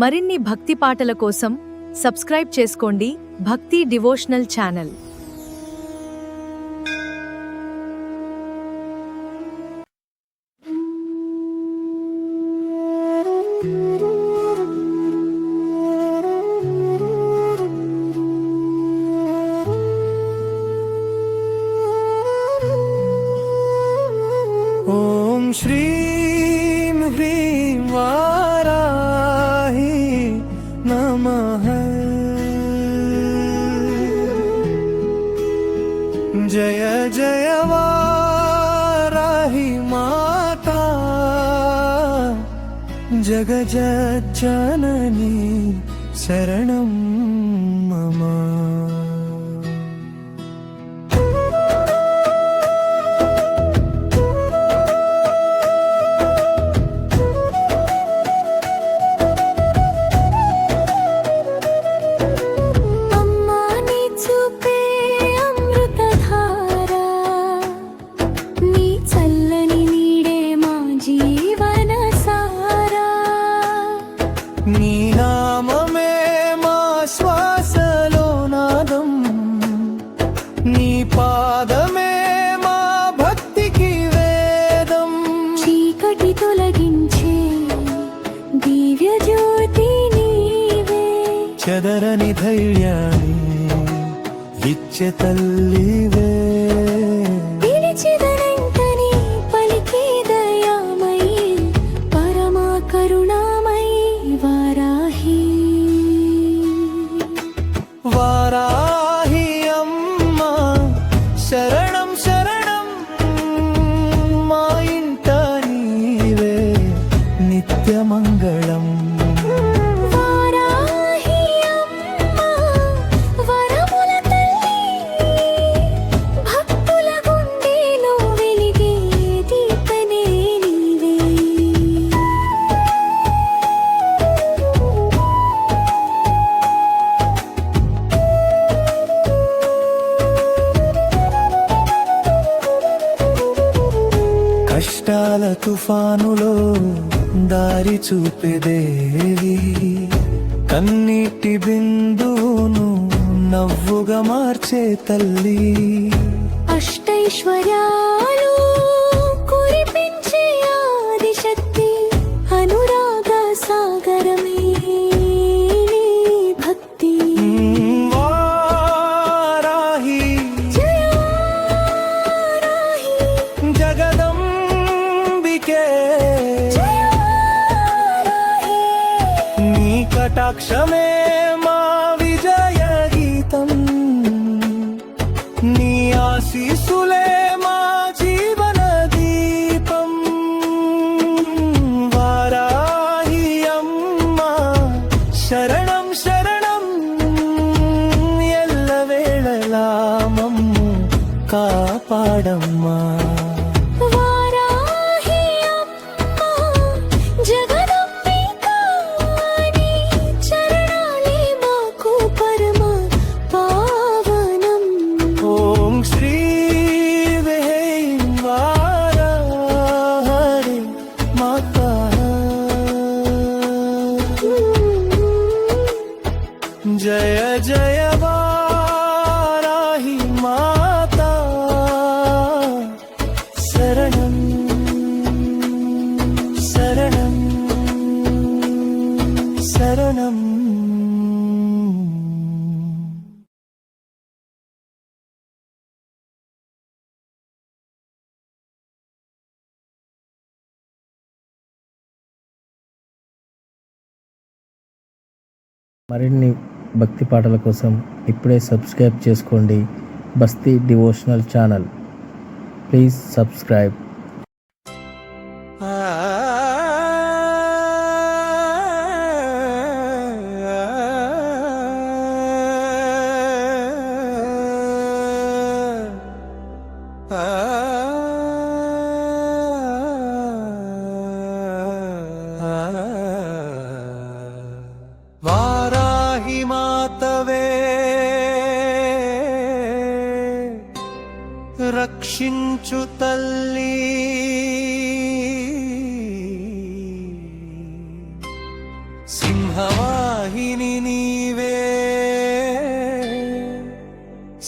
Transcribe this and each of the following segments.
మరిన్ని భక్తి పాటల కోసం సబ్స్క్రైబ్ చేసుకోండి భక్తి డివోషనల్ ఛానల్. ఓం శ్రీం హ్రీం వారాహి నమః. జయ జయ వారాహి మాతా జగజ్జనని శరణం మమ. నీ నామమే మా శ్వాసలో నాదం, నీ పాదమే మా భక్తికి వేదం. చీకటి తొలగించే దివ్య జ్యోతి నీవే, చెదరని ధైర్యాన్ని ఇచ్చే తల్లివే. పిలిచిదనంతని పలికే దయామయి పరమా కరుణామయి వారాహి. వారాహి అమ్మా శరణం శరణం, మా ఇంట నీవే నిత్యమంగళం. వారాహి అమ్మా వరముల తల్లి, భక్తుల గుండెలో వెలిగే దీపనే నీవే. కష్టాల తుఫానులో దారి చూపెదేవి, కన్నీటి బిందువును నవ్వుగా మార్చే తల్లి. అష్టైశ్వర్యాలు కురిపించే ఆదిశక్తి, అనురాగ సాగరమే నీ భక్తి. వారాహి జయ వారాహి, జగదంబికే జయ వారాహి. నీ కటాక్షమే మా విజయ గీతం, నీ ఆశీస్సులే మా జీవన దీపం. వారాహి అమ్మా శరణం శరణం, ఎల్లవేళలా మమ్ము కాపాడమ్మా. వారాహి అమ్మా జగదంబిక, నీ చరణాలే మాకు పరమ పావనం. ఓం శ్రీ వేం వారాహి మాతా జయ జయ వారాహి మాతా శరణం శరణం శరణం. మరిన్ని భక్తి పాటల కోసం ఇప్పుడే సబ్స్క్రైబ్ చేసుకోండి Bhakti devotional channel. Please subscribe. Varahi మాతవే రక్షించు తల్లి, సింహ సింహవాహిని నీవే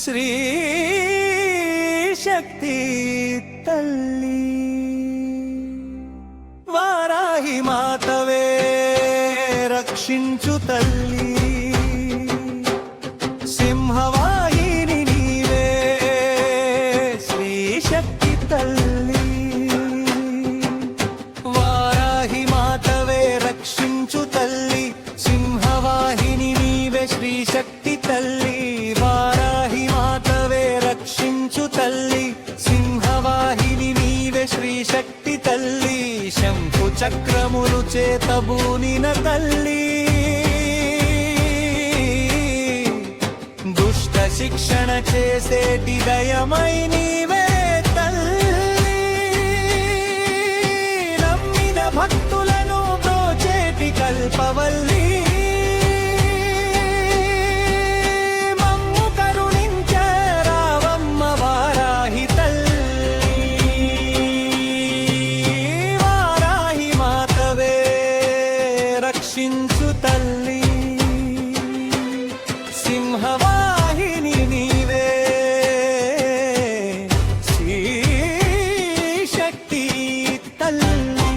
శ్రీ శక్తి తల్లి వారాహి మాతవే రక్షించు తల్లి సింహవాహిని నీవే శ్రీ శక్తి తల్లి వారాహి మాతవే రక్షించు తల్లి సింహవాహిని నీవే శ్రీ శక్తి తల్లి వారాహి మాతవే రక్షించు తల్లి సింహవాహిని నీవే శ్రీ శక్తి తల్లి శంఖు చక్రములు చేతబూనిన తల్లి దుష్ట శిక్షణ చేసేటి దయమై నీవే తల్లి నమ్మిన భక్తులను బ్రోచేటి కల్పవల్లి మమ్ము కరుణించే రావమ్మ వారాహి తల్లి వారాహి మాతవే రక్షించు తల్లి సింహవాహిని నీవే శ్రీ శక్తి తల్లి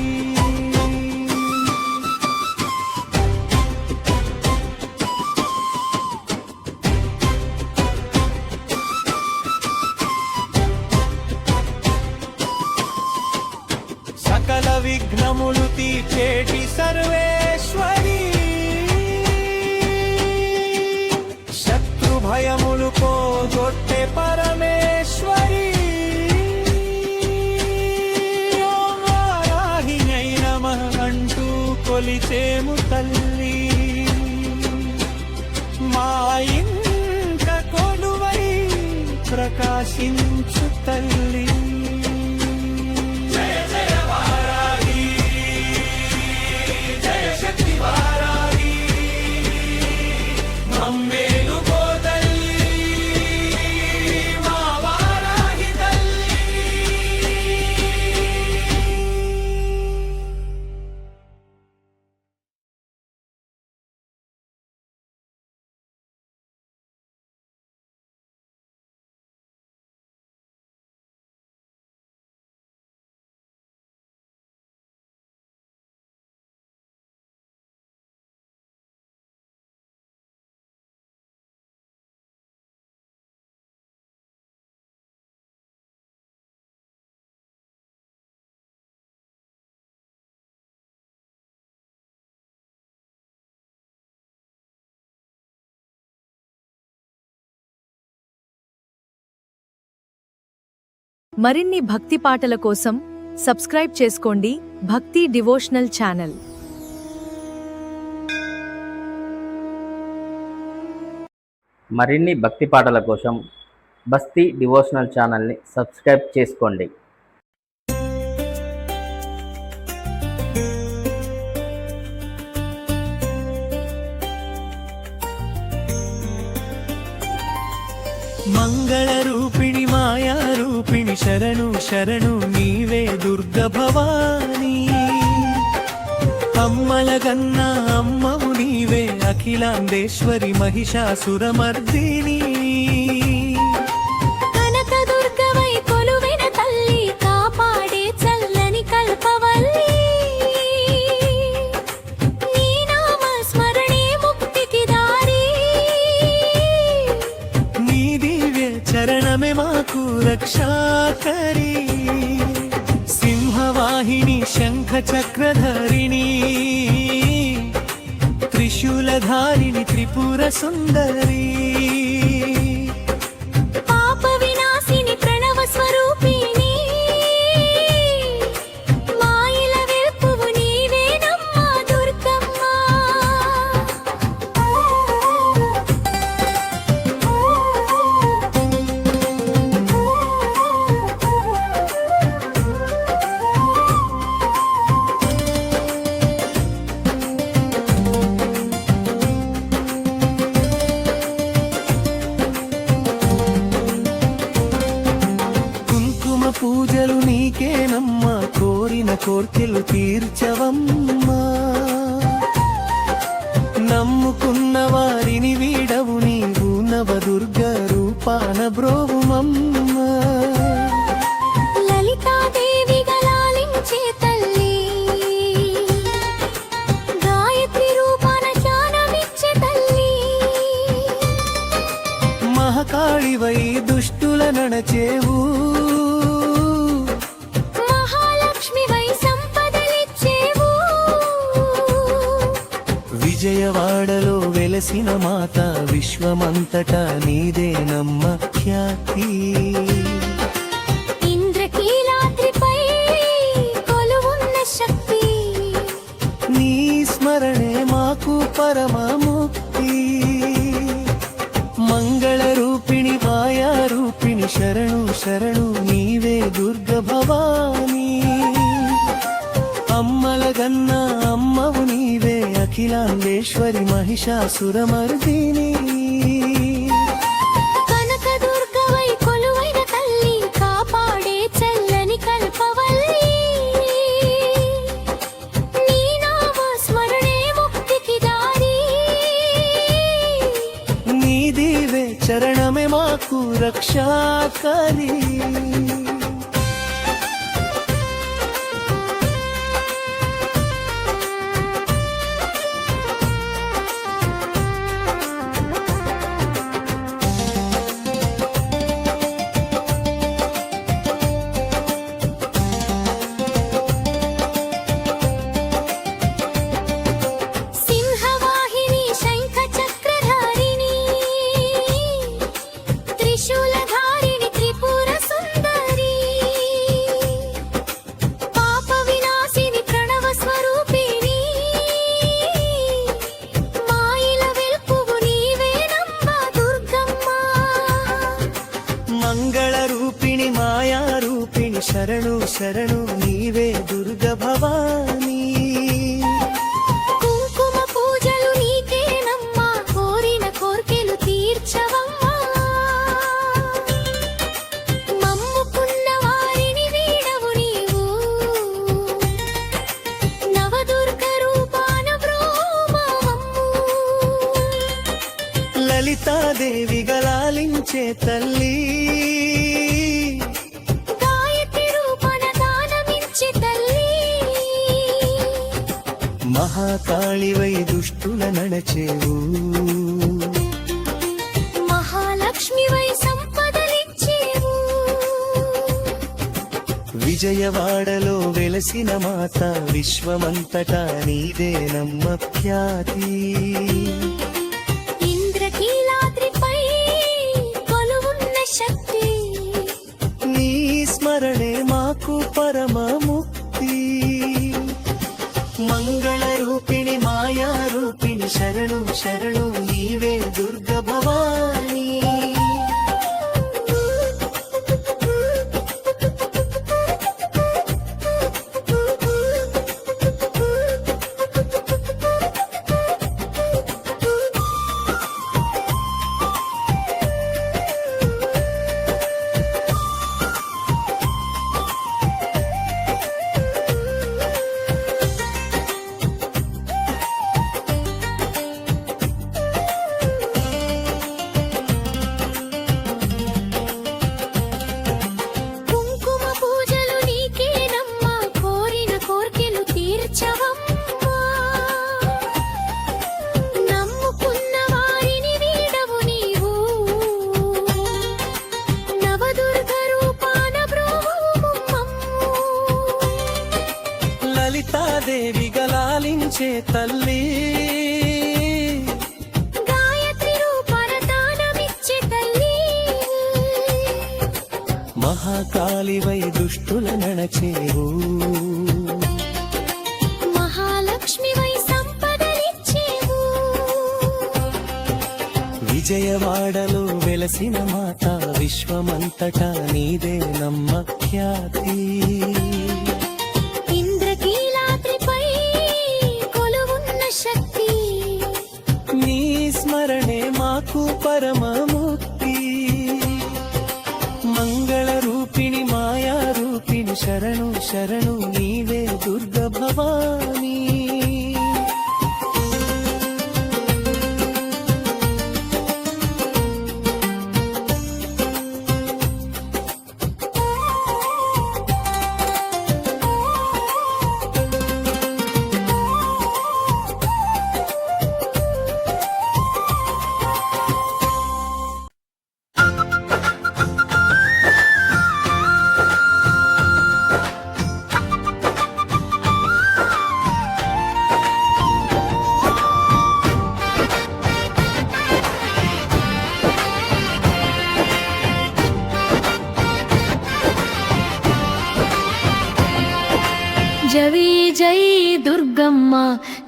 సకల విఘ్నములు తీర్చేటి సర్వేశ్వరి శత్రు భయములు పోగొట్టే పరమేశ్వరి ఓం వారాహినై నమః అంటూ కొలిచేము తల్లి మా ఇంట కొలువై ప్రకాశించు తల్లి జయ జయ వారాహి జయ శక్తి వారాహి మమ్మేలు గోతల్లి మా వారాహి తల్లి మరిన్ని భక్తి పాటల కోసం సబ్స్క్రైబ్ చేసుకోండి భక్తి డివోషనల్ ఛానల్. మరిన్ని భక్తి పాటల కోసం బస్తీ డివోషనల్ ఛానల్ని సబ్స్క్రైబ్ చేసుకోండి. మంగళ రూపిణి మాయా రూపిణి శరణు శరణు నీవే దుర్గ భవానీ అమ్మల గన్న అమ్మవు నీవే అఖిలాండేశ్వరి మహిషాసురమర్దిని కనక దుర్గవై కొలువెన తల్లి కాపాడే చల్లని కల్పవల్లి నీ నామ స్మరణే ముక్తికి దారి నీ దివ్య చరణమే మాకు రక్షాకరి సింహవాహిని శంఖ చక్రధారిణి త్రిశూలధారిణి త్రిపుర సుందరి పాప వినాశిని ప్రణవ స్వరూపిణి మాయల వెల్పువు నీవేనమ్మా దుర్గమ్మ పూజలు నీకేనమ్మా కోరిన కోర్కెలు తీర్చవమ్మా నమ్ముకున్న వారిని వీడవు నీవు నవదుర్గ రూపాన బ్రోవుమమ్మ లలితాదేవి గలాలించే తల్లి గాయత్రి రూపాన జ్ఞానమిచ్చే తల్లి మహాకాళివై దుష్టుల నడచేవు మహాలక్ష్మివై సంపదలిచ్చేవు విజయవాడలో వెలసిన మాత విశ్వమంతటా నీదేనమ్మ ఖ్యాతి ఇంద్రకీలాద్రిపై కొలువున్న శక్తి నీ స్మరణే మాకు పరమ ముక్తి మంగళ రూపిణి మాయా రూపిణి శరణు శరణు నీవే దుర్గ భవానీ అమ్మల గన్న అమ్మవు నీవే అఖిలాండేశ్వరి మహిషాసురమర్దిని కనకదుర్గవై కొలువైన తల్లి కాపాడే చల్లని కల్పవల్లి నీ నామ స్మరణే ముక్తికి దారి నీ దీవే చరణమే మాకు రక్షాకరి సింహవాహిని శంఖ చక్రధారిణి త్రిశూలధారిణి త్రిపుర సుందరి పాప వినాశిని ప్రణవ స్వరూపిణి మాయిల వెల్పువు నీవేనమ్మ దుర్గమ్మ మంగళ రూపిణి మాయా రూపిణి శరణు శరణు నీవే దుర్గ భవానీ కుంకుమ పూజలు నీకేనమ్మా కోరిన కోర్కెలు తీర్చవమ్మా మమ్ముకున్న వారిని వీడవు నీవు నవదుర్గ రూపాన బ్రోమవమ్ము లలితాదేవి గలాలించే తల్లి గాయత్రి రూపాన దానమిచ్చే తల్లి మహాకాళివై దుష్టుల నడచేవు మహాలక్ష్మివై సంపదలిచ్చేవు విజయవాడలో వెలసిన మాత విశ్వమంతటా నీదేనమ్మ ఖ్యాతి ఇంద్రకీలాద్రిపై కొలువున్న శక్తి నీ స్మరణే మాకు పరమ ముక్తి మంగళ రూపిణి మాయా రూపిణి శరణు శరణు నీవే దుర్గ భవానీ కుంకుమ పూజలు నీకేనమ్మా కోరిన కోర్కెలు తీర్చవమ్మా నమ్ముకున్న వారిని వీడవు నీవు నవదుర్గ రూపాన బ్రోవుమమ్ము లలితాదేవి గలాలించే తల్లి గాయత్రి రూపాన దానమిచ్చే తల్లి మహాకాళివై దుష్టుల నడచేవు మహాలక్ష్మివై సంపదలిచ్చేవు విజయవాడలో వెలసిన మాత విశ్వమంతటా నీదేనమ్మ ఖ్యాతి ఇంద్రకీలాద్రిపై కొలువున్న శక్తి నీ స్మరణే మాకు పరమ ముక్తి మంగళ రూపిణి మాయా రూపిణి శరణు శరణు నీవే దుర్గ భవానీ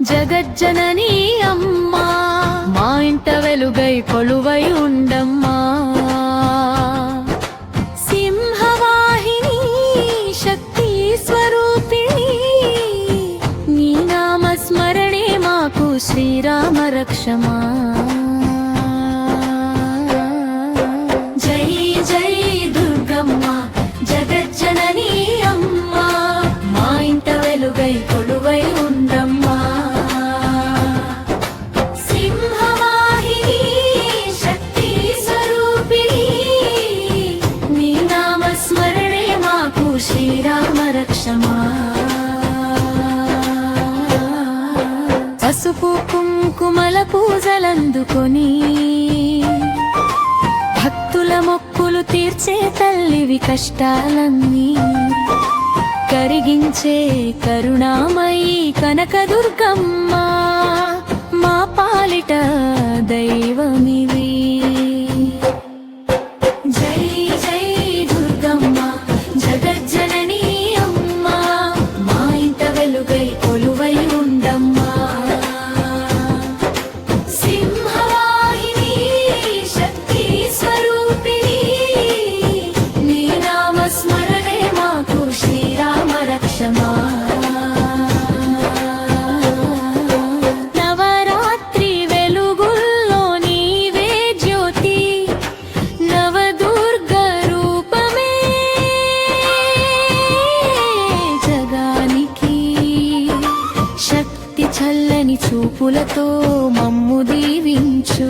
జగజ్జననీ అమ్మా మా ఇంట వెలుగై కొలువై ఉండమ్మా సింహవాహిని శక్తి స్వరూపిణి నీ నామస్మరణే మాకు శ్రీరామ రక్షమా జై జై దుర్గమ్మ జగజ్జననీ అమ్మా మా ఇంట వెలుగై కొలువై ఉండమ్మా సింహవాహిని శక్తి స్వరూపిణి నీ నామస్మరణే మాకు శ్రీరామ రక్షమా పసుపు కుంకుమల పూజలందుకొని భక్తుల మొక్కులు తీర్చే తల్లివి కష్టాలన్నీ కరిగించే కరుణామయీ కనకదుర్గమ్మ మా పాలిట దైవమివి జై జై దుర్గమ్మ జగజ్జననీ అమ్మా మా ఇంట వెలుగై కొలువై ఉండమ్మా సింహవాహిని శక్తి స్వరూపిణి నీ నామస్మరణే మాకు శ్రీరామ రక్షమా నవరాత్రి వెలుగుల్లో నీవే జ్యోతి నవదుర్గ రూపమే జగానికి శక్తి చల్లని చూపులతో మమ్ము దీవించు